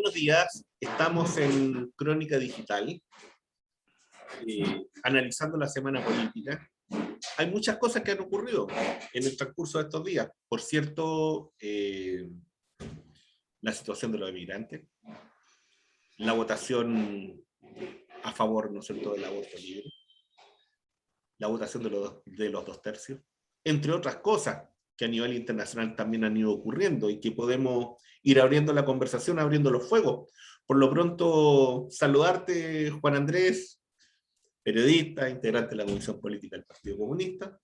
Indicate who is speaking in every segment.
Speaker 1: buenos días. Estamos en Crónica Digital, analizando la semana política. Hay muchas cosas que han ocurrido en el transcurso de estos días. Por cierto, la situación de los emigrantes, la votación a favor, ¿no es cierto?, del aborto libre, la votación de los 2/3, entre otras cosas que a nivel internacional también han ido ocurriendo y que podemos ir abriendo la conversación, abriendo los fuegos. Por lo pronto, saludarte, Juan Andrés, periodista, integrante de la Comisión Política del Partido Comunista,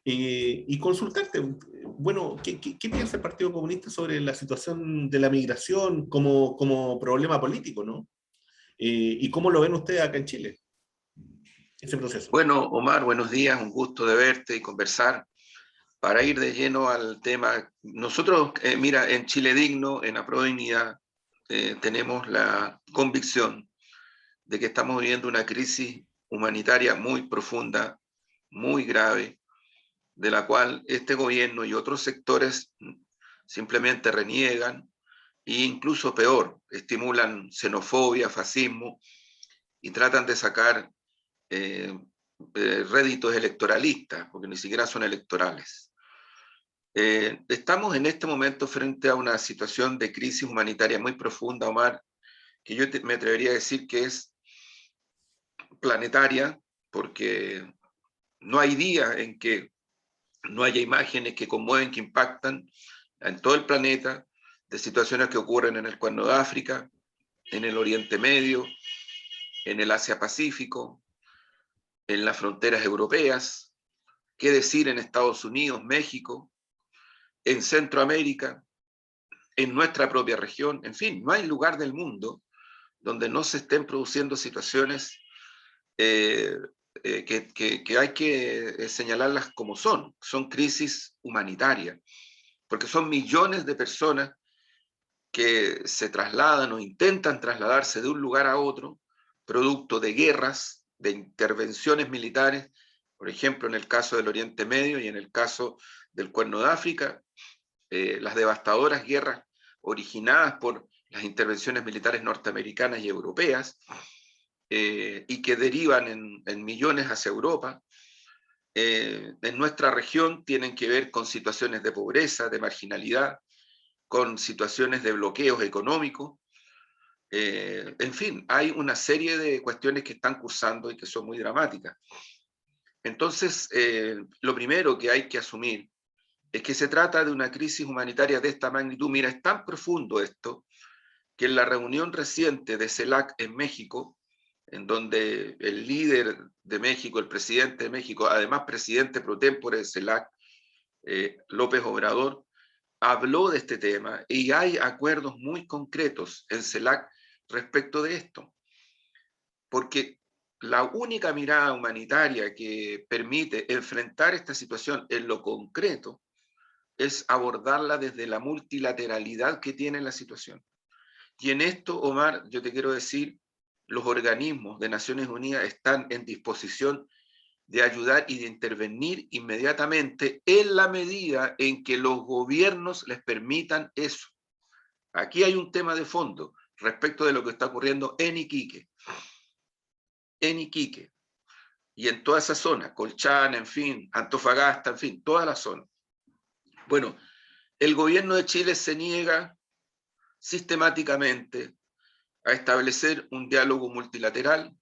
Speaker 1: y consultarte, bueno, ¿qué piensa el Partido Comunista sobre la situación de la migración como problema político, ¿no? ¿Y cómo lo ven ustedes acá en Chile, ese proceso?
Speaker 2: Bueno, Omar, buenos días, un gusto de verte y conversar. Para ir de lleno al tema, nosotros, mira, en Chile Digno, en Apro Dignidad, tenemos la convicción de que estamos viviendo una crisis humanitaria muy profunda, muy grave, de la cual este gobierno y otros sectores simplemente reniegan e incluso peor, estimulan xenofobia, fascismo y tratan de sacar réditos electoralistas, porque ni siquiera son electorales. Estamos en este momento frente a una situación de crisis humanitaria muy profunda, Omar, que yo me atrevería a decir que es planetaria, porque no hay día en que no haya imágenes que conmueven, que impactan en todo el planeta, de situaciones que ocurren en el Cuerno de África, en el Oriente Medio, en el Asia-Pacífico, en las fronteras europeas, qué decir en Estados Unidos, México, en Centroamérica, en nuestra propia región. En fin, no hay lugar del mundo donde no se estén produciendo situaciones que hay que señalarlas como son crisis humanitarias, porque son millones de personas que se trasladan o intentan trasladarse de un lugar a otro, producto de guerras, de intervenciones militares, por ejemplo, en el caso del Oriente Medio y en el caso del Cuerno de África, las devastadoras guerras originadas por las intervenciones militares norteamericanas y europeas, y que derivan en millones hacia Europa. En nuestra región tienen que ver con situaciones de pobreza, de marginalidad, con situaciones de bloqueos económicos. En fin, hay una serie de cuestiones que están cursando y que son muy dramáticas. Entonces, lo primero que hay que asumir es que se trata de una crisis humanitaria de esta magnitud. Mira, es tan profundo esto que en la reunión reciente de CELAC en México, en donde el líder de México, el presidente de México, además presidente pro tempore de CELAC, López Obrador, habló de este tema y hay acuerdos muy concretos en CELAC respecto de esto. Porque la única mirada humanitaria que permite enfrentar esta situación en lo concreto es abordarla desde la multilateralidad que tiene la situación. Y en esto, Omar, yo te quiero decir, los organismos de Naciones Unidas están en disposición de ayudar y de intervenir inmediatamente en la medida en que los gobiernos les permitan eso. Aquí hay un tema de fondo respecto de lo que está ocurriendo en Iquique y en toda esa zona, Colchana, en fin, Antofagasta, en fin, toda la zona. Bueno, el gobierno de Chile se niega sistemáticamente a establecer un diálogo multilateral.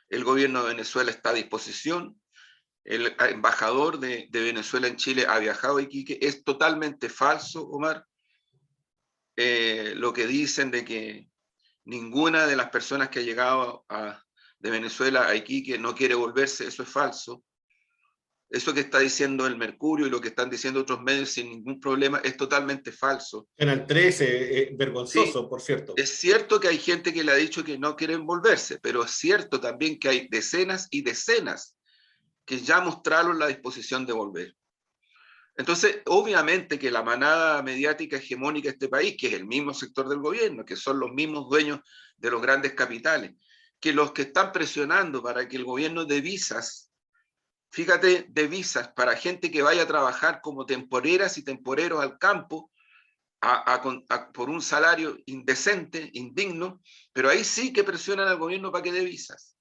Speaker 2: El gobierno de Venezuela está a disposición. El embajador de Venezuela en Chile ha viajado a Iquique. Es totalmente falso, Omar, lo que dicen de que ninguna de las personas que ha llegado de Venezuela a Iquique no quiere volverse. Eso es falso. Eso que está diciendo el Mercurio y lo que están diciendo otros medios sin ningún problema es totalmente falso.
Speaker 1: Canal 13, vergonzoso,
Speaker 2: Sí,
Speaker 1: por cierto.
Speaker 2: es cierto que hay gente que le ha dicho que no quieren volverse, pero es cierto también que hay decenas y decenas que ya mostraron la disposición de volver. Entonces, obviamente que la manada mediática hegemónica de este país, que es el mismo sector del gobierno, que son los mismos dueños de los grandes capitales, que los que están presionando para que el gobierno dé visas, fíjate, de visas para gente que vaya a trabajar como temporeras y temporeros al campo, por un salario indecente, indigno, pero ahí sí que presionan al gobierno para que dé visas.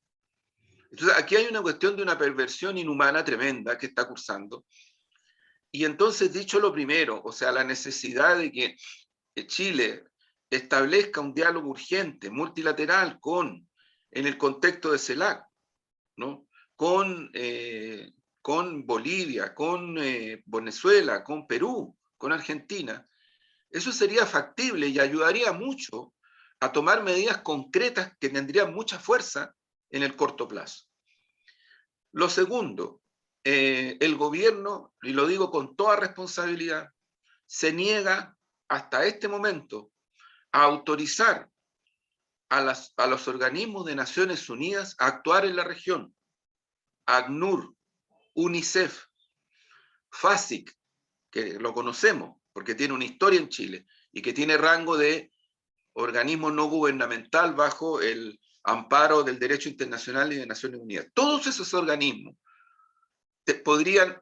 Speaker 2: Entonces aquí hay una cuestión de una perversión inhumana tremenda que está cursando. Y entonces, dicho lo primero, o sea, la necesidad de que Chile establezca un diálogo urgente, multilateral, en el contexto de CELAC, ¿no? Con Bolivia, con Venezuela, con Perú, con Argentina, eso sería factible y ayudaría mucho a tomar medidas concretas que tendrían mucha fuerza en el corto plazo. Lo segundo, el gobierno, y lo digo con toda responsabilidad, se niega hasta este momento a autorizar a los organismos de Naciones Unidas a actuar en la región. ACNUR, UNICEF, FASIC, que lo conocemos porque tiene una historia en Chile y que tiene rango de organismo no gubernamental bajo el amparo del derecho internacional y de Naciones Unidas. Todos esos organismos podrían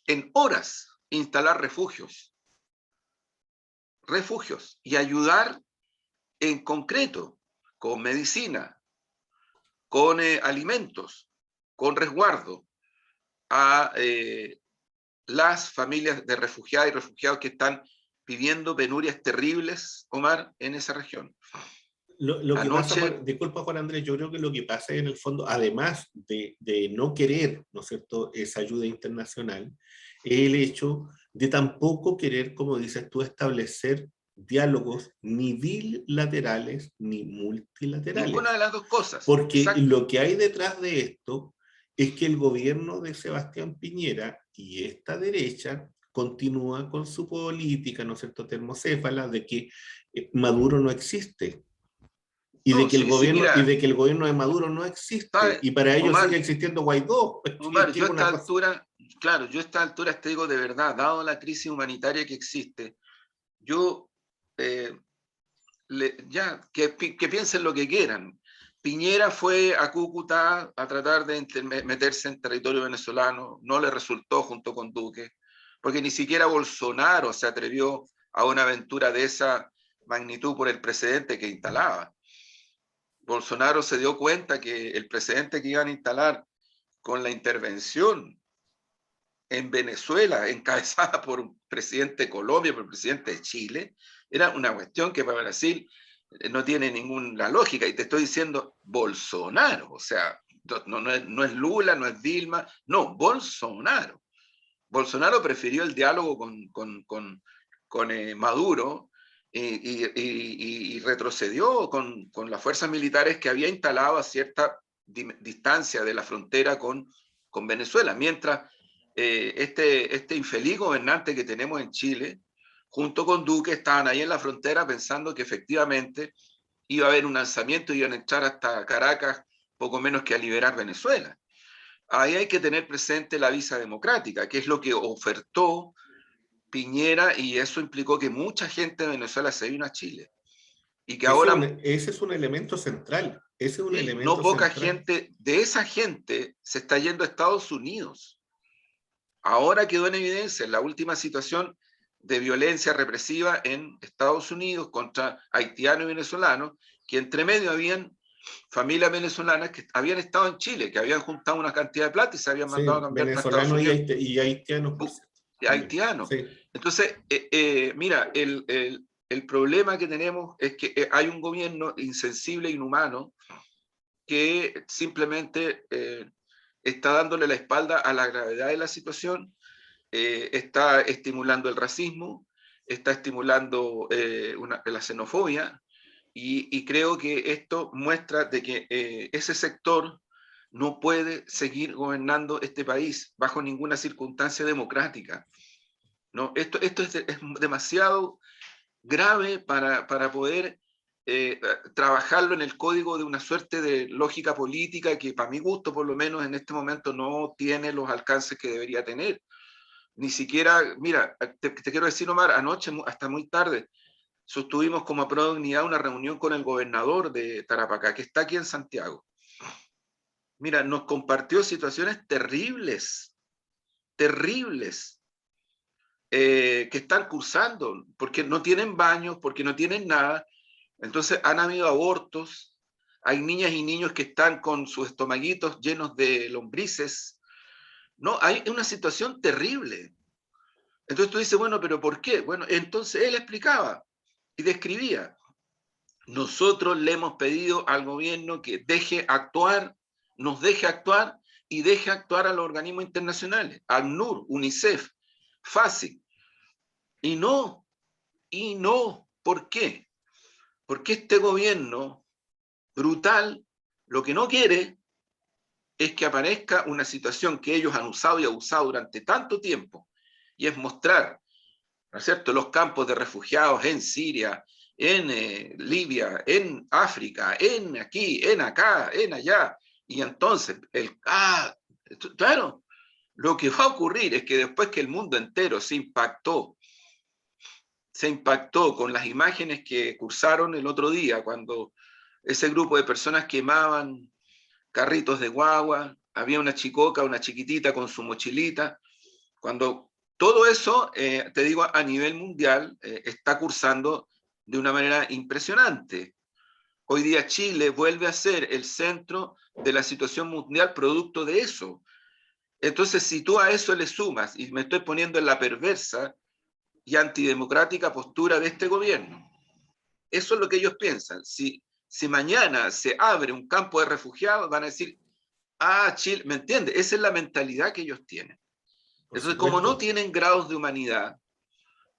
Speaker 2: en horas instalar refugios y ayudar en concreto con medicina, con alimentos, con resguardo a las familias de refugiadas y refugiados que están viviendo penurias terribles, Omar, en esa región.
Speaker 1: Lo que pasa,
Speaker 2: Anoche,
Speaker 1: disculpa Juan Andrés, yo creo que lo que pasa en el fondo, además de no querer, ¿no es cierto?, esa ayuda internacional, es el hecho de tampoco querer, como dices tú, establecer diálogos ni bilaterales ni
Speaker 2: ninguna
Speaker 1: multilaterales.
Speaker 2: de las dos cosas,
Speaker 1: Porque
Speaker 2: exacto.
Speaker 1: lo que hay detrás de esto es que el gobierno de Sebastián Piñera y esta derecha continúa con su política, ¿no es cierto?, termocéfala, de que Maduro no existe y de
Speaker 2: No,
Speaker 1: que el
Speaker 2: sí,
Speaker 1: gobierno y
Speaker 2: mira,
Speaker 1: de que el gobierno de Maduro no existe
Speaker 2: ¿sabe?
Speaker 1: y para ellos sigue
Speaker 2: Omar,
Speaker 1: existiendo Guaidó,
Speaker 2: Omar,
Speaker 1: que es
Speaker 2: yo a esta
Speaker 1: una cosa.
Speaker 2: altura, claro, yo a esta altura te digo de verdad, dado la crisis humanitaria que existe, yo, ya, que piensen lo que quieran. Piñera fue a Cúcuta a tratar de meterse en territorio venezolano, no le resultó junto con Duque, porque ni siquiera Bolsonaro se atrevió a una aventura de esa magnitud por el precedente que instalaba. Bolsonaro se dio cuenta que el precedente que iban a instalar con la intervención en Venezuela, encabezada por un presidente de Colombia, por el presidente de Chile, era una cuestión que para Brasil no tiene ninguna lógica. Y te estoy diciendo Bolsonaro, o sea, no es Lula, no es Dilma, no, Bolsonaro. Bolsonaro prefirió el diálogo con Maduro y retrocedió con las fuerzas militares que había instalado a cierta distancia de la frontera con Venezuela, mientras este infeliz gobernante que tenemos en Chile, junto con Duque, estaban ahí en la frontera pensando que efectivamente iba a haber un lanzamiento y iban a echar hasta Caracas poco menos que a liberar Venezuela. Ahí hay que tener presente la visa democrática, que es lo que ofertó Piñera, y eso implicó que mucha gente de Venezuela se vino a Chile. Y que ahora,
Speaker 1: Ese es un elemento central. Ese es un
Speaker 2: sí, no
Speaker 1: elemento
Speaker 2: poca
Speaker 1: central.
Speaker 2: gente de esa gente se está yendo a Estados Unidos. Ahora quedó en evidencia la última situación de violencia represiva en Estados Unidos contra haitianos y venezolanos, que entre medio habían familias venezolanas que habían estado en Chile, que habían juntado una cantidad de plata y se habían mandado a
Speaker 1: Sí,
Speaker 2: cambiar para Estados
Speaker 1: venezolanos
Speaker 2: Unidos.
Speaker 1: y haitianos, por cierto, también.
Speaker 2: Haitianos.
Speaker 1: Sí.
Speaker 2: Entonces, mira, el problema que tenemos es que hay un gobierno insensible e inhumano que simplemente está dándole la espalda a la gravedad de la situación, está estimulando el racismo, está estimulando la xenofobia, y creo que esto muestra de que ese sector no puede seguir gobernando este país bajo ninguna circunstancia democrática. ¿No? Esto es demasiado grave para poder trabajarlo en el código de una suerte de lógica política que para mi gusto por lo menos en este momento no tiene los alcances que debería tener. Ni siquiera, mira, te quiero decir, Omar, anoche hasta muy tarde sostuvimos como Pro Dignidad una reunión con el gobernador de Tarapacá, que está aquí en Santiago. Mira, nos compartió situaciones terribles, terribles. que están cursando, porque no tienen baños, porque no tienen nada. Entonces han habido abortos, hay niñas y niños que están con sus estomaguitos llenos de lombrices. No, hay una situación terrible. Entonces tú dices, bueno, pero ¿por qué? Bueno, entonces él explicaba y describía. Nosotros le hemos pedido al gobierno que deje actuar, nos deje actuar y deje actuar a los organismos internacionales, ACNUR, UNICEF, FASI. Y no, ¿por qué? Porque este gobierno brutal lo que no quiere es que aparezca una situación que ellos han usado y abusado durante tanto tiempo, y es mostrar, ¿no es cierto?, los campos de refugiados en Siria, en Libia, en África, en aquí, en acá, en allá. Y entonces, claro, lo que va a ocurrir es que después que el mundo entero se impactó con las imágenes que cursaron el otro día, cuando ese grupo de personas quemaban carritos de guagua, había una chicoca, una chiquitita con su mochilita, cuando todo eso, te digo, a nivel mundial, está cursando de una manera impresionante. Hoy día Chile vuelve a ser el centro de la situación mundial producto de eso. Entonces, si tú a eso le sumas, y me estoy poniendo en la perversa y antidemocrática postura de este gobierno, eso es lo que ellos piensan. Si mañana se abre un campo de refugiados, van a decir, Chile, ¿me entiendes? Esa es la mentalidad que ellos tienen.
Speaker 1: Por
Speaker 2: Entonces, como no
Speaker 1: supuesto.
Speaker 2: tienen grados de humanidad,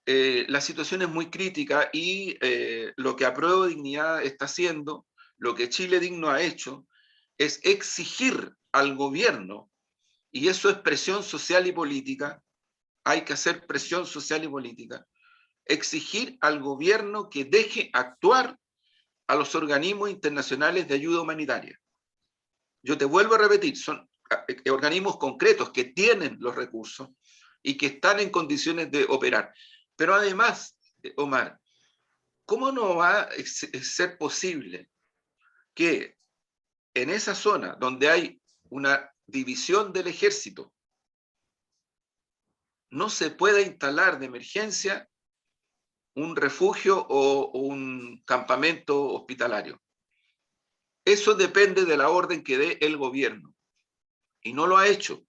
Speaker 2: la situación es muy crítica y lo que Apruebo Dignidad está haciendo, lo que Chile Digno ha hecho, es exigir al gobierno, y eso es presión social y política, hay que hacer presión social y política, exigir al gobierno que deje actuar a los organismos internacionales de ayuda humanitaria. Yo te vuelvo a repetir, son organismos concretos que tienen los recursos y que están en condiciones de operar. Pero además, Omar, ¿cómo no va a ser posible que en esa zona donde hay una división del ejército no se pueda instalar de emergencia un refugio o un campamento hospitalario? Eso depende de la orden que dé el gobierno y no lo ha hecho.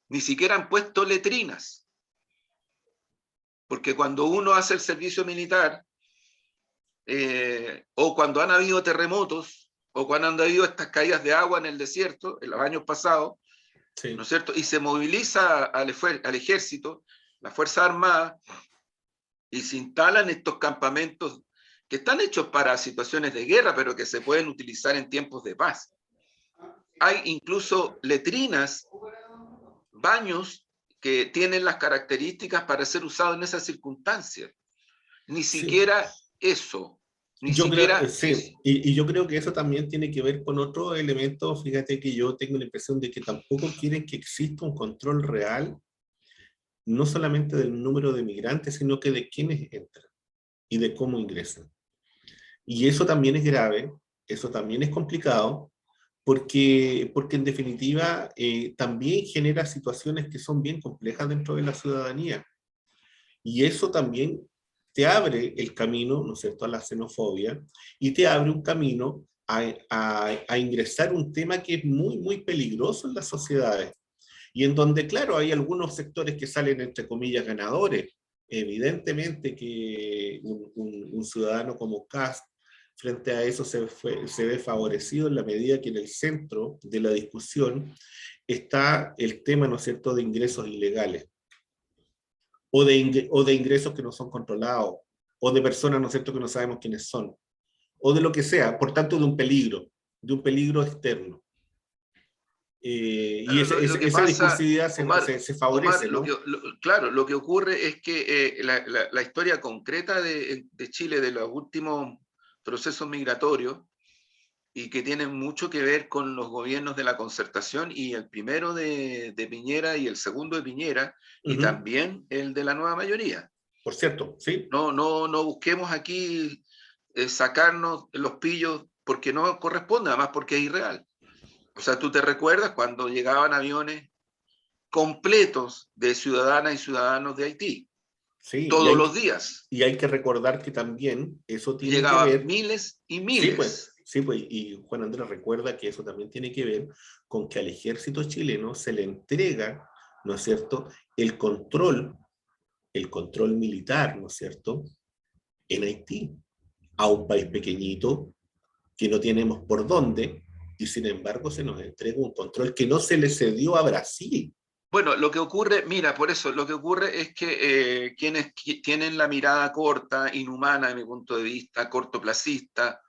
Speaker 2: Ni siquiera han puesto letrinas, porque cuando uno hace el servicio militar, o cuando han habido terremotos, o cuando han habido estas caídas de agua en el desierto, en los años pasados,
Speaker 1: Sí.
Speaker 2: ¿no es cierto? Y se moviliza al ejército, las Fuerzas Armadas, y se instalan estos campamentos que están hechos para situaciones de guerra, pero que se pueden utilizar en tiempos de paz. Hay incluso letrinas, baños que tienen las características para ser usados en esas circunstancias. Ni
Speaker 1: Sí.
Speaker 2: siquiera eso, ni
Speaker 1: Yo creo,
Speaker 2: siquiera eso.
Speaker 1: sí, y yo creo que eso también tiene que ver con otro elemento. Fíjate que yo tengo la impresión de que tampoco quieren que exista un control real, no solamente del número de migrantes, sino que de quiénes entran y de cómo ingresan. Y eso también es grave, eso también es complicado, porque en definitiva también genera situaciones que son bien complejas dentro de la ciudadanía. Y eso también te abre el camino, ¿no es cierto?, a la xenofobia, y te abre un camino a ingresar un tema que es muy, muy peligroso en las sociedades. Y en donde, claro, hay algunos sectores que salen, entre comillas, ganadores. Evidentemente que un ciudadano como Kast, frente a eso se ve favorecido en la medida que en el centro de la discusión está el tema, ¿no es cierto?, de ingresos ilegales o de ingresos que no son controlados, o de personas, ¿no es cierto?, que no sabemos quiénes son, o de lo que sea, por tanto de un peligro externo. Y
Speaker 2: Claro, lo que
Speaker 1: esa
Speaker 2: pasa,
Speaker 1: discursividad
Speaker 2: Omar,
Speaker 1: se favorece, ¿no?
Speaker 2: claro, lo que ocurre es que la historia concreta de Chile, de los últimos procesos migratorios, y que tienen mucho que ver con los gobiernos de la concertación, y el primero de Piñera y el segundo de Piñera, y también el de la nueva mayoría.
Speaker 1: Por cierto, sí.
Speaker 2: No busquemos aquí sacarnos los pillos porque no corresponde, además porque es irreal. O sea, tú te recuerdas cuando llegaban aviones completos de ciudadanas y ciudadanos de Haití.
Speaker 1: Sí,
Speaker 2: todos los días.
Speaker 1: y hay que recordar que también eso tiene que
Speaker 2: Llegaban
Speaker 1: ver,
Speaker 2: miles y
Speaker 1: sí,
Speaker 2: miles.
Speaker 1: pues, y Juan Andrés recuerda que eso también tiene que ver con que al ejército chileno se le entrega, ¿no es cierto?, el control militar, ¿no es cierto?, en Haití, a un país pequeñito que no tenemos por dónde, y sin embargo se nos entrega un control que no se le cedió a Brasil.
Speaker 2: Bueno, lo que ocurre, mira, por eso, lo que ocurre es que quienes tienen la mirada corta, inhumana, de mi punto de vista, cortoplacista,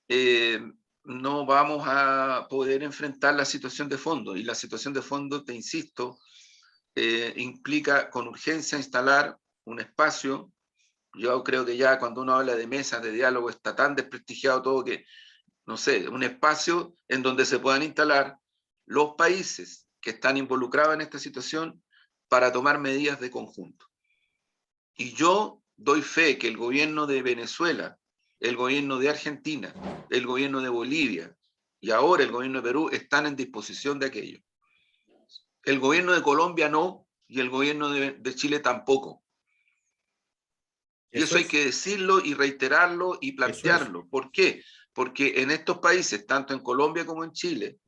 Speaker 2: eh, no vamos a poder enfrentar la situación de fondo. Y la situación de fondo, te insisto, implica con urgencia instalar un espacio. Yo creo que ya cuando uno habla de mesas de diálogo está tan desprestigiado todo que, no sé, un espacio en donde se puedan instalar los países que están involucrados en esta situación para tomar medidas de conjunto. Y yo doy fe que el gobierno de Venezuela, el gobierno de Argentina, el gobierno de Bolivia y ahora el gobierno de Perú están en disposición de aquello. El gobierno de Colombia no, y el gobierno de Chile tampoco. Y
Speaker 1: Eso
Speaker 2: eso hay
Speaker 1: es,
Speaker 2: que decirlo y reiterarlo y
Speaker 1: eso es.
Speaker 2: plantearlo. ¿Por qué? Porque en estos países, tanto en Colombia como en Chile,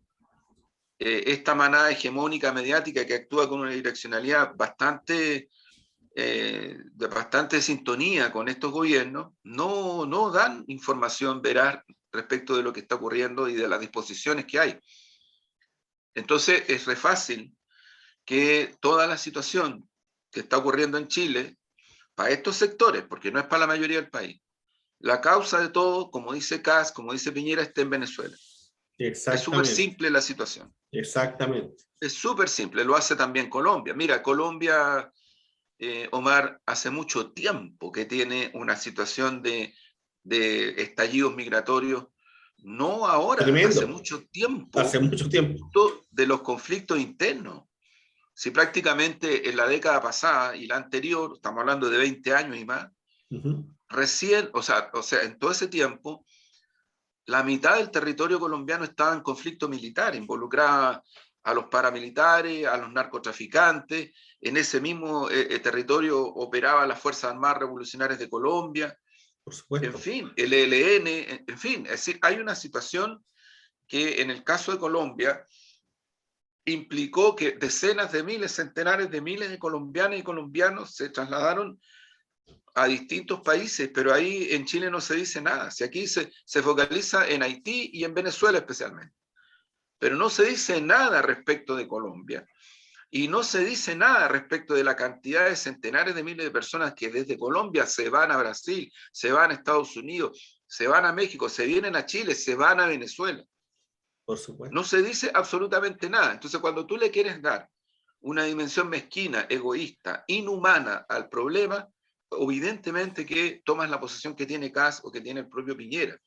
Speaker 2: esta manada hegemónica mediática que actúa con una direccionalidad de bastante sintonía con estos gobiernos, no dan información veraz respecto de lo que está ocurriendo y de las disposiciones que hay. Entonces es re fácil que toda la situación que está ocurriendo en Chile, para estos sectores, porque no es para la mayoría del país, la causa de todo, como dice Kast, como dice Piñera, está en Venezuela. Es súper
Speaker 1: Exactamente,
Speaker 2: simple la situación.
Speaker 1: exactamente.
Speaker 2: Es súper simple, lo hace también Colombia. Mira, Colombia, Omar, hace mucho tiempo que tiene una situación de estallidos migratorios, no ahora, hace
Speaker 1: Tremendo,
Speaker 2: mucho
Speaker 1: hace
Speaker 2: tiempo,
Speaker 1: mucho tiempo.
Speaker 2: de los conflictos internos. Si prácticamente en la década pasada y la anterior, estamos hablando de 20 años y más,
Speaker 1: Uh-huh.
Speaker 2: recién, o sea, en todo ese tiempo, la mitad del territorio colombiano estaba en conflicto militar, involucraba a los paramilitares, a los narcotraficantes. En ese mismo territorio operaban las Fuerzas Armadas Revolucionarias de Colombia,
Speaker 1: Por
Speaker 2: en
Speaker 1: supuesto.
Speaker 2: fin, el ELN, en fin. Es decir, hay una situación que en el caso de Colombia implicó que decenas de miles, centenares de miles de colombianas y colombianos se trasladaron a distintos países, pero ahí en Chile no se dice nada. Si aquí se focaliza en Haití y en Venezuela especialmente, pero no se dice nada respecto de Colombia. Y no se dice nada respecto de la cantidad de centenares de miles de personas que desde Colombia se van a Brasil, se van a Estados Unidos, se van a México, se vienen a Chile, se van a Venezuela.
Speaker 1: Por supuesto.
Speaker 2: No se dice absolutamente nada. Entonces, cuando tú le quieres dar una dimensión mezquina, egoísta, inhumana al problema, evidentemente que tomas la posición que tiene Kast o que tiene el propio Piñera.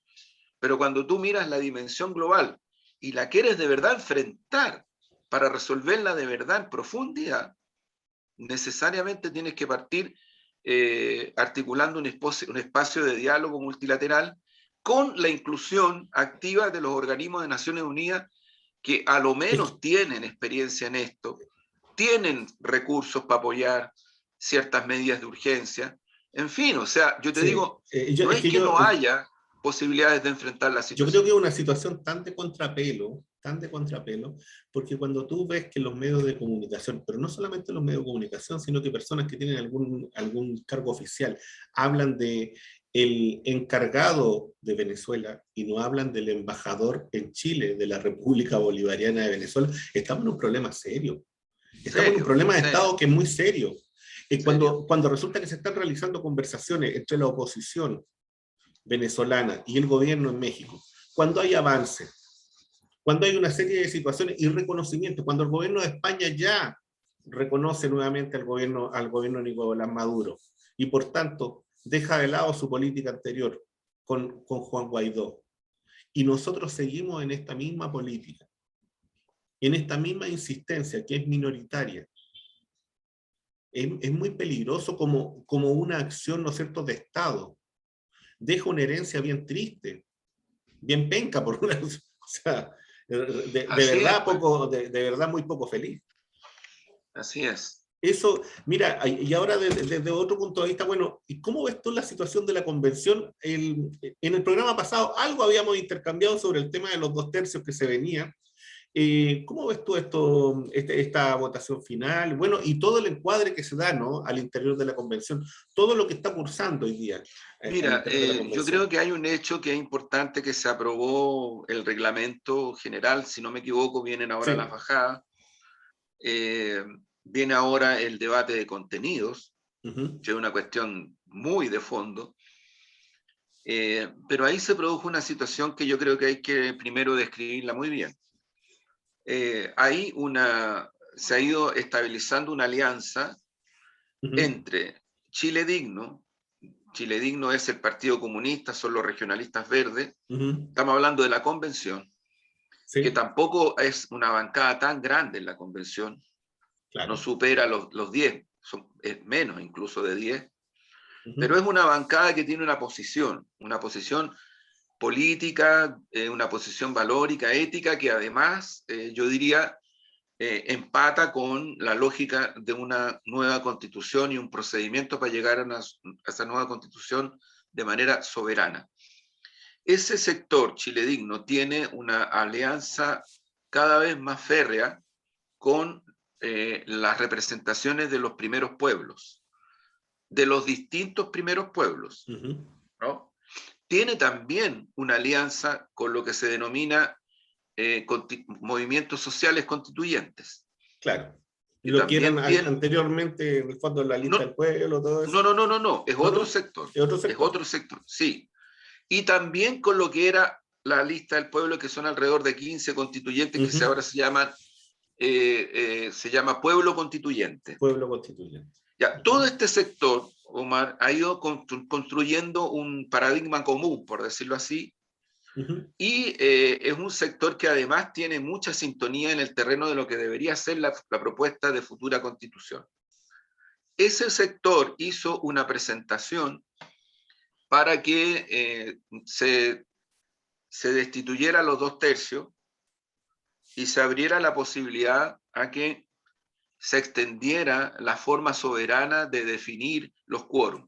Speaker 2: Pero cuando tú miras la dimensión global y la quieres de verdad enfrentar para resolverla de verdad en profundidad, necesariamente tienes que partir articulando un espacio de diálogo multilateral con la inclusión activa de los organismos de Naciones Unidas que a lo menos tienen experiencia en esto, tienen recursos para apoyar ciertas medidas de urgencia. En fin, o sea, yo te
Speaker 1: Sí,
Speaker 2: digo, no es que no haya posibilidades de enfrentar la
Speaker 1: yo creo
Speaker 2: situación.
Speaker 1: que es una situación tan de contrapelo, porque cuando tú ves que los medios de comunicación, pero no solamente los medios de comunicación, sino que personas que tienen algún cargo oficial, hablan de el encargado de Venezuela y no hablan del embajador en Chile de la República Bolivariana de Venezuela, estamos en un problema serio. Estamos en un
Speaker 2: Serio,
Speaker 1: problema de
Speaker 2: serio,
Speaker 1: Estado que es muy serio.
Speaker 2: serio.
Speaker 1: Cuando resulta que se están realizando conversaciones entre la oposición venezolana y el gobierno en México, cuando hay avances, cuando hay una serie de situaciones y reconocimiento, cuando el gobierno de España ya reconoce nuevamente al gobierno de Nicolás Maduro y por tanto deja de lado su política anterior con Juan Guaidó. Y nosotros seguimos en esta misma política, en esta misma insistencia que es minoritaria. Es muy peligroso como una acción, ¿no es cierto?, de Estado. Deja una herencia bien triste, bien penca, por una, o sea, de
Speaker 2: Así es,
Speaker 1: verdad
Speaker 2: pues,
Speaker 1: poco, de verdad muy poco feliz.
Speaker 2: así es.
Speaker 1: Eso, mira, y ahora desde otro punto de vista, bueno, ¿y cómo ves tú la situación de la convención? En el programa pasado algo habíamos intercambiado sobre el tema de los 2/3 que se venía. ¿Cómo ves tú esta votación final? Bueno, y todo el encuadre que se da, ¿no? Al interior de la convención, todo lo que está cursando hoy día al
Speaker 2: Mira,
Speaker 1: interior de la
Speaker 2: yo creo
Speaker 1: convención.
Speaker 2: que hay un hecho que es importante, que se aprobó el reglamento general, si no me equivoco, vienen ahora las
Speaker 1: Sí.
Speaker 2: bajadas, eh, viene ahora el debate de contenidos,
Speaker 1: Ujú.
Speaker 2: que es una cuestión muy de fondo, pero ahí se produjo una situación que yo creo que hay que primero describirla muy bien. Se ha ido estabilizando una alianza
Speaker 1: Ujú.
Speaker 2: entre Chile Digno. Chile Digno es el Partido Comunista, son los regionalistas verdes.
Speaker 1: Ujú.
Speaker 2: Estamos hablando de la convención, que
Speaker 1: Sí,
Speaker 2: tampoco es una bancada tan grande en la convención, no
Speaker 1: claro.
Speaker 2: supera los 10, es menos incluso de 10, pero
Speaker 1: Ujú.
Speaker 2: es una bancada que tiene una posición política, una posición valórica, ética, que además, yo diría, empata con la lógica de una nueva constitución y un procedimiento para llegar a esa nueva constitución de manera soberana. Ese sector, Chile Digno, tiene una alianza cada vez más férrea con las representaciones de los primeros pueblos, de los distintos primeros pueblos,
Speaker 1: Ujú.
Speaker 2: ¿no? Tiene también una alianza con lo que se denomina movimientos sociales constituyentes,
Speaker 1: Claro.
Speaker 2: que
Speaker 1: Lo que eran
Speaker 2: también tiene,
Speaker 1: anteriormente, en el fondo, la lista del
Speaker 2: no,
Speaker 1: pueblo, todo
Speaker 2: no,
Speaker 1: eso.
Speaker 2: no, no, no, no,
Speaker 1: ¿Otro? ¿Es otro
Speaker 2: es
Speaker 1: sector?
Speaker 2: otro sector, sí. Y también con lo que era la lista del pueblo, que son alrededor de 15 constituyentes que
Speaker 1: Ujú.
Speaker 2: ahora se llama pueblo constituyente.
Speaker 1: Pueblo constituyente.
Speaker 2: Ya, todo
Speaker 1: Ujú.
Speaker 2: este sector, Omar, ha ido construyendo un paradigma común, por decirlo así,
Speaker 1: Ujú.
Speaker 2: y es un sector que además tiene mucha sintonía en el terreno de lo que debería ser la propuesta de futura constitución. Ese sector hizo una presentación para que se destituyera los 2/3 y se abriera la posibilidad a que se extendiera la forma soberana de definir los quórums.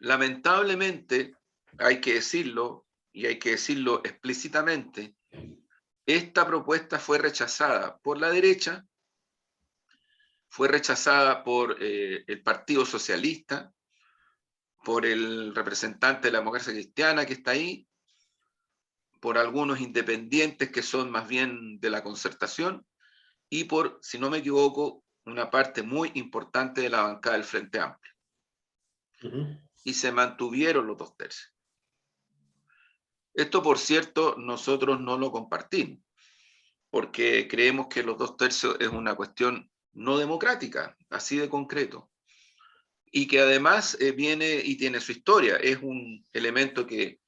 Speaker 2: Lamentablemente, hay que decirlo, y hay que decirlo explícitamente, esta propuesta fue rechazada por la derecha, fue rechazada por el Partido Socialista, por el representante de la democracia cristiana que está ahí, por algunos independientes que son más bien de la concertación, y por, si no me equivoco, una parte muy importante de la bancada del Frente Amplio.
Speaker 1: Ujú.
Speaker 2: Y se mantuvieron los 2/3. Esto, por cierto, nosotros no lo compartimos, porque creemos que los 2/3 es una cuestión no democrática, así de concreto, y que además viene y tiene su historia. Es un elemento que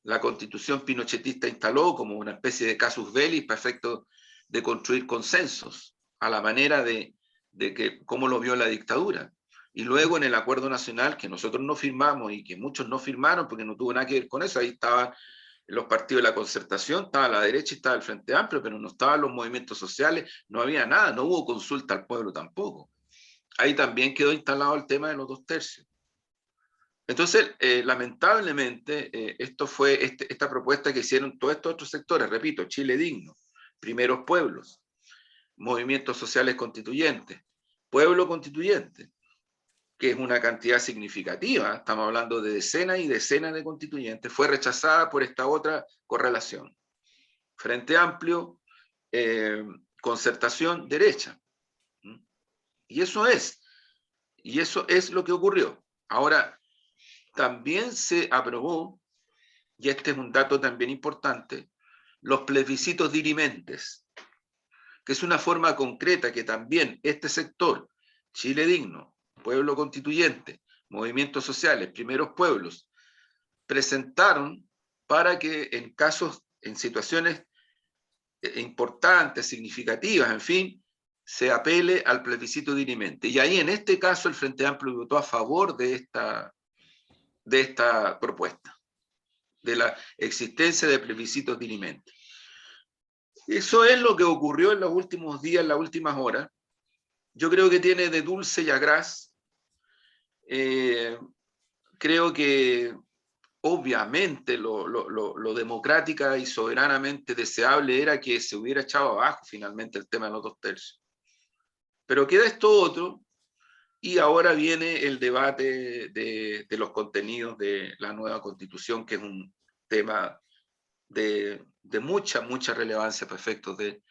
Speaker 2: la constitución pinochetista instaló como una especie de casus belli para efecto de construir consensos a la manera de que cómo lo vio la dictadura. Y luego en el acuerdo nacional que nosotros no firmamos y que muchos no firmaron porque no tuvo nada que ver con eso, ahí estaban los partidos de la concertación, estaba la derecha y estaba el Frente Amplio, pero no estaban los movimientos sociales, no había nada, no hubo consulta al pueblo tampoco. Ahí también quedó instalado el tema de los 2/3. Entonces, lamentablemente, esta propuesta que hicieron todos estos otros sectores, repito, Chile Digno, Primeros Pueblos, Movimientos Sociales Constituyentes, Pueblo Constituyente, que es una cantidad significativa, estamos hablando de decenas y decenas de constituyentes, fue rechazada por esta otra correlación. Frente Amplio, eh, concertación, derecha. Y y eso es lo que ocurrió. Ahora, también se aprobó, y este es un dato también importante, los plebiscitos dirimentes, que es una forma concreta que también este sector, Chile Digno, Pueblo Constituyente, Movimientos Sociales, Primeros Pueblos, presentaron para que en situaciones importantes, significativas, en fin, se apele al plebiscito dirimente. Y ahí en este caso el Frente Amplio votó a favor de esta propuesta, de la existencia de plebiscitos dirimentes. Eso es lo que ocurrió en los últimos días, en las últimas horas, yo creo que tiene de dulce y a gras. Creo que obviamente lo democrática y soberanamente deseable era que se hubiera echado abajo finalmente el tema de los 2/3. Pero queda esto otro, y ahora viene el debate de los contenidos de la nueva Constitución, que es un tema de mucha relevancia para efectos de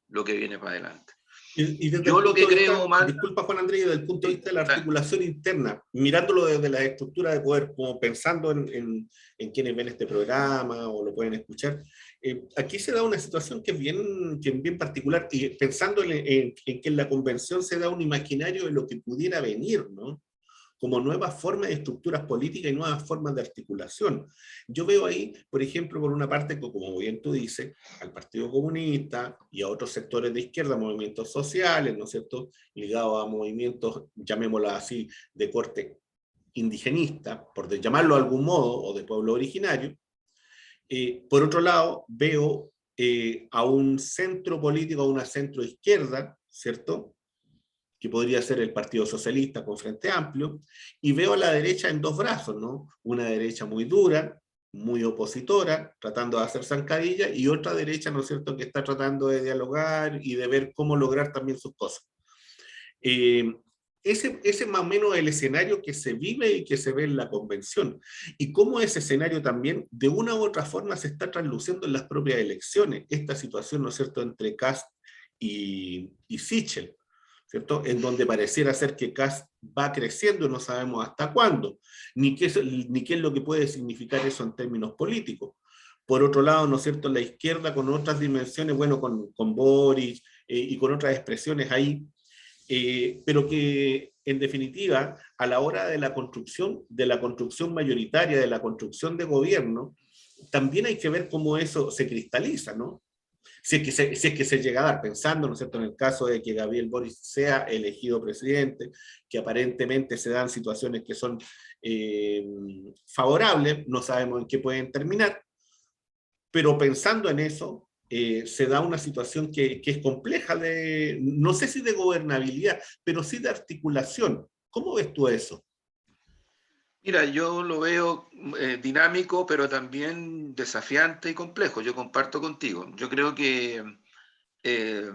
Speaker 2: lo que viene para adelante.
Speaker 1: Y desde el
Speaker 2: Yo lo
Speaker 1: punto
Speaker 2: que
Speaker 1: de
Speaker 2: creo,
Speaker 1: vista,
Speaker 2: Omar,
Speaker 1: disculpa Juan Andrés, desde el punto de
Speaker 2: sí,
Speaker 1: vista de la articulación interna, mirándolo desde la estructura de poder, como pensando en quienes ven este programa o lo pueden escuchar, aquí se da una situación que es bien particular, y pensando en que en la convención se da un imaginario de lo que pudiera venir, ¿no? Como nuevas formas de estructuras políticas y nuevas formas de articulación. Yo veo ahí, por ejemplo, por una parte, como bien tú dices, al Partido Comunista y a otros sectores de izquierda, movimientos sociales, ¿no es cierto?, ligados a movimientos, llamémoslo así, de corte indigenista, por llamarlo de algún modo, o de pueblo originario. Por otro lado, veo a un centro político, a una centro izquierda, ¿cierto?, que podría ser el Partido Socialista con Frente Amplio, y veo a la derecha en dos brazos, ¿no? Una derecha muy dura, muy opositora, tratando de hacer zancadilla, y otra derecha, ¿no es cierto?, que está tratando de dialogar y de ver cómo lograr también sus cosas. Ese es más o menos el escenario que se vive y que se ve en la convención. Y cómo ese escenario también, de una u otra forma, se está trasluciendo en las propias elecciones. Esta situación, ¿no es cierto?, entre Kast y Sichel, ¿cierto?, en donde pareciera ser que Kast va creciendo, no sabemos hasta cuándo, ni qué es lo que puede significar eso en términos políticos. Por otro lado, ¿no es cierto?, la izquierda con otras dimensiones, bueno, con Boris y con otras expresiones ahí, pero que en definitiva, a la hora de la construcción mayoritaria, de la construcción de gobierno, también hay que ver cómo eso se cristaliza, ¿no? Si es que se llega a dar, pensando, ¿no es cierto?, en el caso de que Gabriel Boric sea elegido presidente, que aparentemente se dan situaciones que son favorables, no sabemos en qué pueden terminar, pero pensando en eso, se da una situación que es compleja de, no sé si de gobernabilidad, pero sí de articulación. ¿Cómo ves tú eso?
Speaker 2: mira, yo lo veo dinámico, pero también desafiante y complejo. Yo comparto contigo. Yo creo que eh,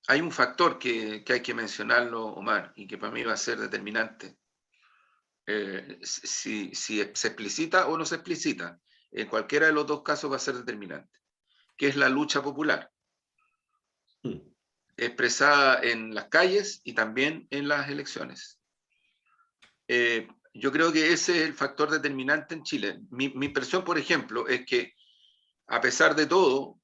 Speaker 2: hay un factor que hay que mencionarlo, Omar, y que para mí va a ser determinante. Si se explicita o no se explicita, en cualquiera de los dos casos va a ser determinante, que es la lucha popular, expresada en las calles y también en las elecciones. Yo creo que ese es el factor determinante en Chile. Mi impresión, por ejemplo, es que a pesar de todo,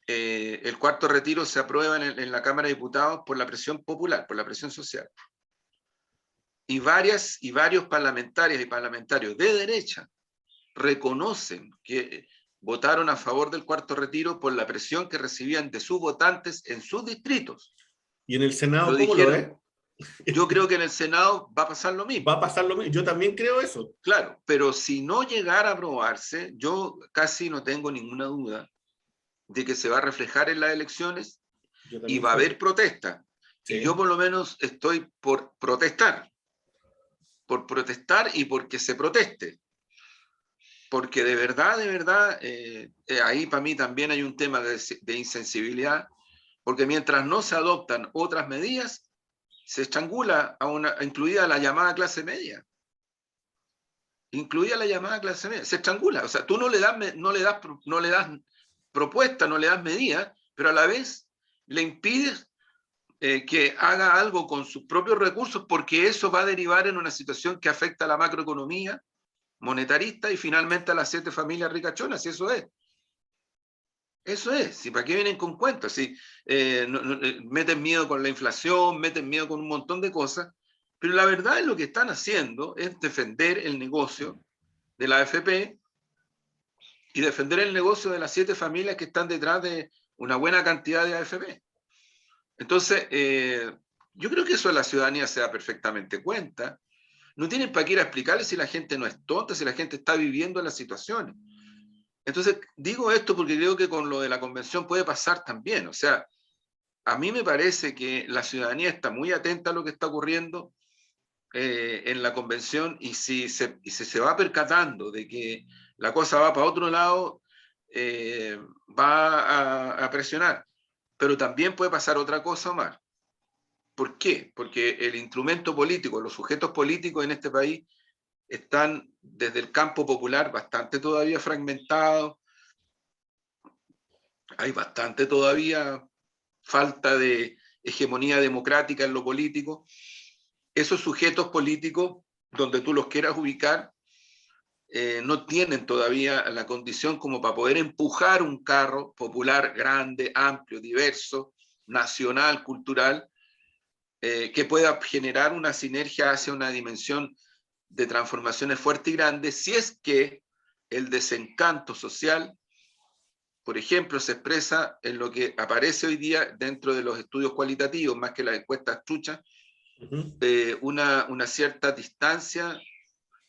Speaker 2: el cuarto retiro se aprueba en la Cámara de Diputados por la presión popular, por la presión social. Y varios parlamentarias y parlamentarios de derecha reconocen que votaron a favor del cuarto retiro por la presión que recibían de sus votantes en sus distritos.
Speaker 1: ¿Y en el Senado
Speaker 2: Lo
Speaker 1: cómo lo ves?
Speaker 2: dijeron. Yo creo que en el Senado va a pasar lo mismo.
Speaker 1: Va a pasar lo mismo. Yo también creo eso.
Speaker 2: Claro, pero si no llegara a aprobarse, yo casi no tengo ninguna duda de que se va a reflejar en las elecciones
Speaker 1: Yo
Speaker 2: y
Speaker 1: también
Speaker 2: va a
Speaker 1: creo.
Speaker 2: haber protesta. Y yo
Speaker 1: Sí.
Speaker 2: por lo menos estoy por protestar y porque se proteste. Porque de verdad, ahí para mí también hay un tema de insensibilidad, porque mientras no se adoptan otras medidas, se estrangula incluida la llamada clase media. Incluida la llamada clase media. Se estrangula. O sea, tú no le das propuesta, no le das medida, pero a la vez le impides que haga algo con sus propios recursos, porque eso va a derivar en una situación que afecta a la macroeconomía monetarista y finalmente a las 7 familias ricachonas, y eso es. Eso es, si para qué vienen con cuentos, si meten miedo con la inflación, meten miedo con un montón de cosas, pero la verdad es lo que están haciendo es defender el negocio de la AFP y defender el negocio de las 7 familias que están detrás de una buena cantidad de AFP. Entonces, yo creo que eso la ciudadanía se da perfectamente cuenta. No tienen para qué ir a explicarles si la gente no es tonta, si la gente está viviendo las situaciones. Entonces, digo esto porque creo que con lo de la convención puede pasar también. O sea, a mí me parece que la ciudadanía está muy atenta a lo que está ocurriendo en la convención, y si se va percatando de que la cosa va para otro lado, va a presionar. Pero también puede pasar otra cosa, Omar. ¿Por qué? Porque el instrumento político, los sujetos políticos en este país están desde el campo popular bastante todavía fragmentados, hay bastante todavía falta de hegemonía democrática en lo político. Esos sujetos políticos, donde tú los quieras ubicar, no tienen todavía la condición como para poder empujar un carro popular grande, amplio, diverso, nacional, cultural, que pueda generar una sinergia hacia una dimensión de transformaciones fuerte y grande, si es que el desencanto social, por ejemplo, se expresa en lo que aparece hoy día dentro de los estudios cualitativos, más que las encuestas truchas, una cierta distancia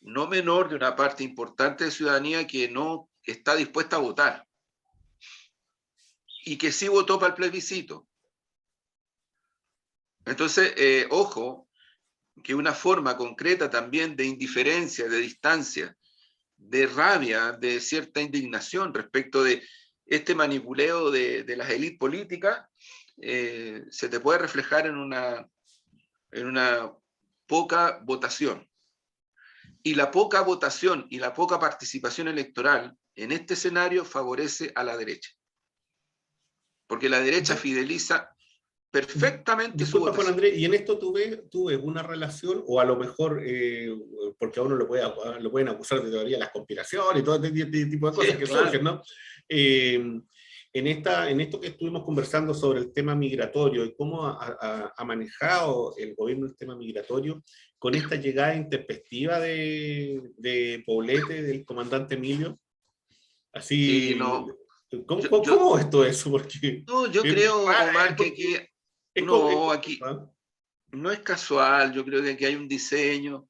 Speaker 2: no menor de una parte importante de ciudadanía que no está dispuesta a votar y que sí votó para el plebiscito. Entonces, ojo, que una forma concreta también de indiferencia, de distancia, de rabia, de cierta indignación respecto de este manipuleo de las élites políticas, se te puede reflejar en una poca votación. Y la poca votación y la poca participación electoral en este escenario favorece a la derecha. Porque la derecha fideliza perfectamente su
Speaker 1: Disculpa, Juan
Speaker 2: votación.
Speaker 1: Andrés, y en esto tuve una relación, o a lo mejor, porque a uno lo pueden acusar de teoría de las conspiraciones y todo este tipo de cosas
Speaker 2: Sí,
Speaker 1: que
Speaker 2: claro.
Speaker 1: surgen, ¿no? En esto que estuvimos conversando sobre el tema migratorio y cómo ha manejado el gobierno el tema migratorio, con esta llegada intempestiva de Poblete, del comandante Emilio,
Speaker 2: Sí,
Speaker 1: así,
Speaker 2: no.
Speaker 1: ¿cómo es todo eso? Porque
Speaker 2: No, yo creo, Omar, que aquí,
Speaker 1: es como,
Speaker 2: no, aquí
Speaker 1: ¿ah?
Speaker 2: no es casual. Yo creo que aquí hay un diseño.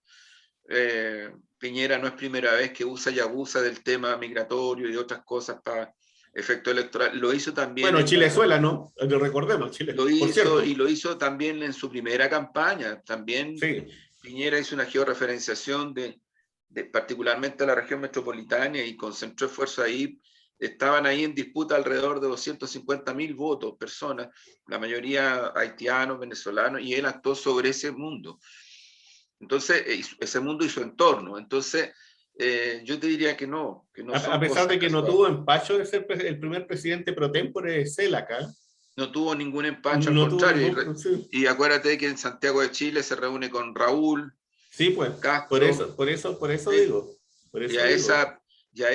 Speaker 2: Piñera no es primera vez que usa y abusa del tema migratorio y de otras cosas para efecto electoral. Lo hizo también
Speaker 1: Bueno, Chilezuela, ¿no? Recordemos, Chile,
Speaker 2: lo
Speaker 1: por
Speaker 2: hizo, y
Speaker 1: cierto.
Speaker 2: lo hizo también en su primera campaña. También
Speaker 1: Sí.
Speaker 2: Piñera hizo una georreferenciación de particularmente la región metropolitana, y concentró esfuerzos ahí. Estaban ahí en disputa alrededor de 250.000 votos, personas, la mayoría haitianos, venezolanos, y él actuó sobre ese mundo. Entonces, ese mundo y su entorno. Entonces, yo te diría que no
Speaker 1: A
Speaker 2: son
Speaker 1: pesar
Speaker 2: cosas
Speaker 1: de que no
Speaker 2: casuales.
Speaker 1: tuvo empacho de ser el primer presidente pro tempore de CELAC,
Speaker 2: No tuvo ningún empacho, al
Speaker 1: no tuvo
Speaker 2: contrario.
Speaker 1: ningún... Sí,
Speaker 2: Y acuérdate que en Santiago de Chile se reúne con Raúl
Speaker 1: sí, pues,
Speaker 2: Castro,
Speaker 1: por eso
Speaker 2: ¿sí?
Speaker 1: digo, por
Speaker 2: Y
Speaker 1: eso digo.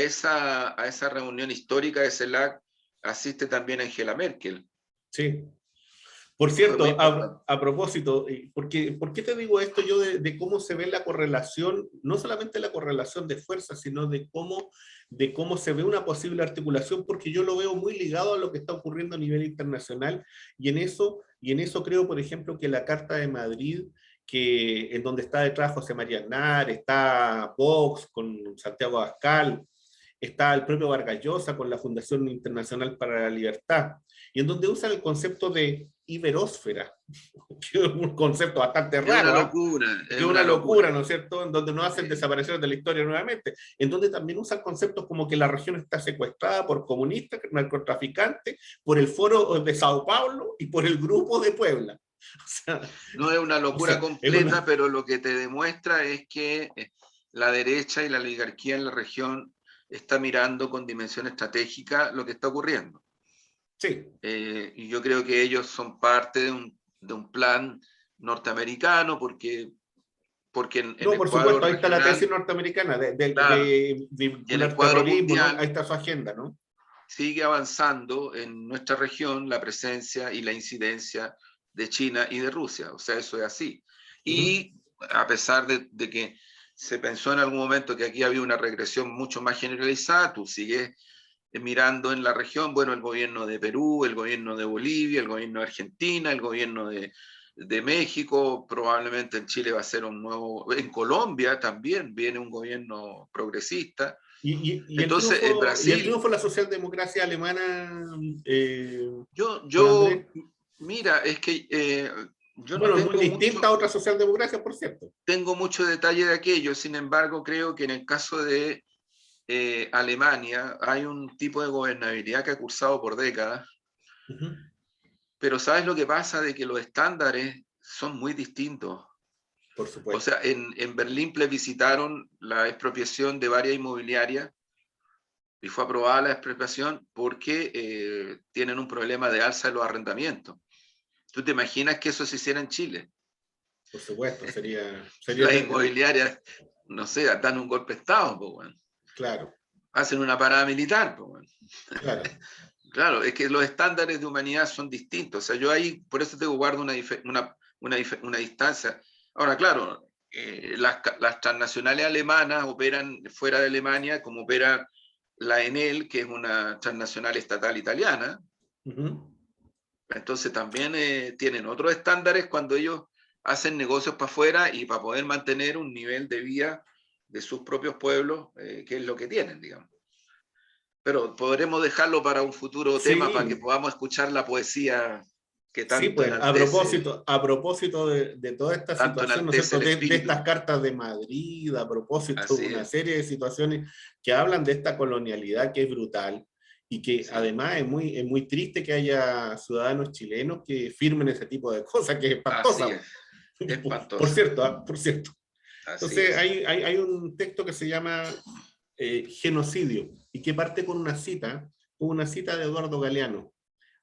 Speaker 2: a esa reunión histórica de CELAC asiste también Angela Merkel.
Speaker 1: Sí. Por
Speaker 2: Fue muy
Speaker 1: cierto,
Speaker 2: importante.
Speaker 1: a propósito, ¿por qué te digo esto yo de cómo se ve la correlación, no solamente la correlación de fuerzas, sino de cómo se ve una posible articulación? Porque yo lo veo muy ligado a lo que está ocurriendo a nivel internacional, y en eso creo, por ejemplo, que la Carta de Madrid, en donde está detrás José María Aznar, está Vox con Santiago Abascal, está el propio Vargas Llosa con la Fundación Internacional para la Libertad, y en donde usan el concepto de iberósfera, que es un concepto bastante
Speaker 2: Es una
Speaker 1: raro, ¿eh?
Speaker 2: locura,
Speaker 1: Que
Speaker 2: es
Speaker 1: es una
Speaker 2: una
Speaker 1: locura,
Speaker 2: locura.
Speaker 1: ¿no es cierto? En donde nos hacen desaparecer de la historia nuevamente, en donde también usan conceptos como que la región está secuestrada por comunistas, narcotraficantes, por el Foro de Sao Paulo y por el Grupo de Puebla. O sea,
Speaker 2: No es una
Speaker 1: o
Speaker 2: locura
Speaker 1: sea es
Speaker 2: completa,
Speaker 1: una...
Speaker 2: pero lo que te demuestra es que la derecha y la oligarquía en la región está mirando con dimensión estratégica lo que está ocurriendo.
Speaker 1: Sí.
Speaker 2: Y yo creo que ellos son parte de un plan norteamericano, porque en
Speaker 1: No,
Speaker 2: el
Speaker 1: por
Speaker 2: cuadro
Speaker 1: supuesto, ahí está la tesis
Speaker 2: regional,
Speaker 1: norteamericana
Speaker 2: claro,
Speaker 1: de
Speaker 2: y en el
Speaker 1: vincular
Speaker 2: cuadro
Speaker 1: terrorismo, ¿no?
Speaker 2: mundial
Speaker 1: Ahí está su agenda, ¿no?
Speaker 2: sigue avanzando en nuestra región la presencia y la incidencia de China y de Rusia. O sea, eso es así.
Speaker 1: Uh -huh.
Speaker 2: Y a pesar de que se pensó en algún momento que aquí había una regresión mucho más generalizada, tú sigues mirando en la región, bueno, el gobierno de Perú, el gobierno de Bolivia, el gobierno de Argentina, el gobierno de México, probablemente en Chile va a ser un nuevo, en Colombia también viene un gobierno progresista. Entonces,
Speaker 1: Y el
Speaker 2: Brasil,
Speaker 1: triunfo de la socialdemocracia alemana,
Speaker 2: yo,
Speaker 1: Juan
Speaker 2: yo,
Speaker 1: Andrés.
Speaker 2: Mira, es que yo no
Speaker 1: Bueno, muy
Speaker 2: tengo
Speaker 1: distinta a otras socialdemocracias, por cierto.
Speaker 2: tengo mucho detalle de aquello, sin embargo, creo que en el caso de Alemania hay un tipo de gobernabilidad que ha cursado por décadas,
Speaker 1: Ujú.
Speaker 2: pero ¿sabes lo que pasa? De que los estándares son muy distintos.
Speaker 1: Por
Speaker 2: O
Speaker 1: supuesto.
Speaker 2: sea, en Berlín plebiscitaron la expropiación de varias inmobiliarias y fue aprobada la expropiación porque tienen un problema de alza de los arrendamientos. ¿Tú te imaginas que eso se hiciera en Chile?
Speaker 1: Por supuesto, sería
Speaker 2: Las inmobiliarias, no sé, dan un golpe de Estado, pues, bueno.
Speaker 1: claro,
Speaker 2: Hacen una parada militar. Pues, bueno.
Speaker 1: claro.
Speaker 2: Claro, es que los estándares de humanidad son distintos. O sea, yo ahí, por eso te guardo una distancia. Ahora, claro, las transnacionales alemanas operan fuera de Alemania, como opera la Enel, que es una transnacional estatal italiana.
Speaker 1: Ujú.
Speaker 2: Entonces también tienen otros estándares cuando ellos hacen negocios para afuera y para poder mantener un nivel de vida de sus propios pueblos, que es lo que tienen, digamos. Pero podremos dejarlo para un futuro tema, para que
Speaker 1: Sí,
Speaker 2: podamos escuchar la poesía que
Speaker 1: sí,
Speaker 2: tanto
Speaker 1: pues
Speaker 2: enaltece,
Speaker 1: a propósito de toda esta
Speaker 2: tanto
Speaker 1: situación, ¿no es
Speaker 2: enaltece
Speaker 1: cierto?
Speaker 2: el
Speaker 1: De estas
Speaker 2: espíritu.
Speaker 1: cartas de Madrid, a propósito de
Speaker 2: Así
Speaker 1: una
Speaker 2: es,
Speaker 1: serie de situaciones que hablan de esta colonialidad que es brutal y que
Speaker 2: sí,
Speaker 1: además es muy triste que haya ciudadanos chilenos que firmen ese tipo de cosas, que es
Speaker 2: así
Speaker 1: espantosa.
Speaker 2: es,
Speaker 1: Por
Speaker 2: espantosa,
Speaker 1: cierto, por cierto.
Speaker 2: así
Speaker 1: Entonces
Speaker 2: es.
Speaker 1: hay un texto que se llama Genocidio y que parte con una cita de Eduardo Galeano,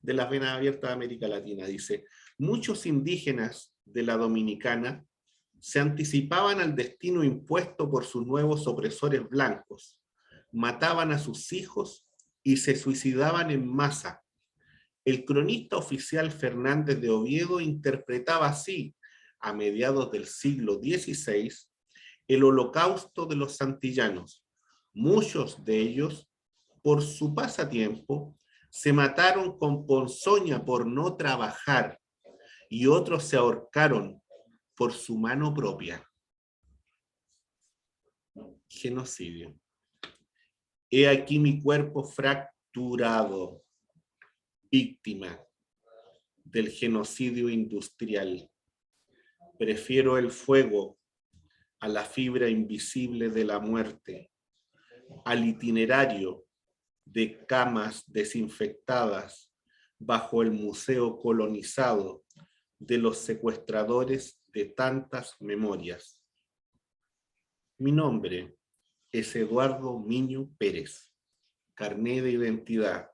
Speaker 1: de las Venas Abiertas de América Latina. Dice, muchos indígenas de la Dominicana se anticipaban al destino impuesto por sus nuevos opresores blancos, mataban a sus hijos y se suicidaban en masa. El cronista oficial Fernández de Oviedo interpretaba así, a mediados del siglo XVI, el holocausto de los santillanos. Muchos de ellos, por su pasatiempo, se mataron con ponzoña por no trabajar y otros se ahorcaron por su mano propia. Genocidio. He aquí mi cuerpo fracturado, víctima del genocidio industrial. Prefiero el fuego a la fibra invisible de la muerte, al itinerario de camas desinfectadas bajo el museo colonizado de los secuestradores de tantas memorias. Mi nombre es Eduardo Miño Pérez, carné de identidad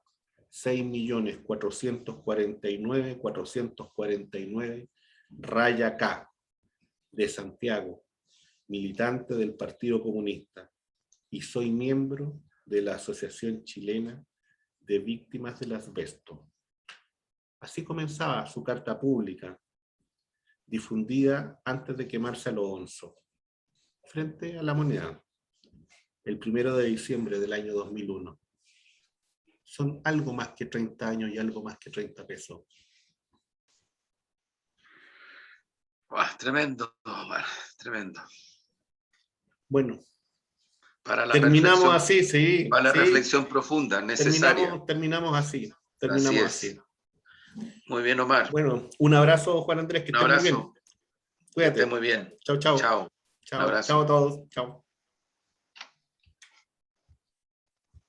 Speaker 1: 6.449.449, raya K, de Santiago, militante del Partido Comunista, y soy miembro de la Asociación Chilena de Víctimas del Asbesto. Así comenzaba su carta pública, difundida antes de quemarse a lo onzo, frente a la Moneda, el 1 de diciembre del año 2001. Son algo más que 30 años y algo más que 30 pesos.
Speaker 2: Tremendo, Omar, tremendo.
Speaker 1: Bueno,
Speaker 2: Para la
Speaker 1: terminamos
Speaker 2: reflexión,
Speaker 1: así, sí,
Speaker 2: para la
Speaker 1: sí,
Speaker 2: reflexión profunda, necesaria.
Speaker 1: terminamos así,
Speaker 2: Así
Speaker 1: terminamos
Speaker 2: es.
Speaker 1: así.
Speaker 2: Muy bien, Omar.
Speaker 1: Bueno, un abrazo, Juan Andrés, que
Speaker 2: Un
Speaker 1: estés muy bien.
Speaker 2: abrazo. Que esté
Speaker 1: Cuídate.
Speaker 2: muy bien.
Speaker 1: Chao, chao.
Speaker 2: Chao. Un
Speaker 1: Chao, chao
Speaker 2: abrazo.
Speaker 1: a todos. Chao.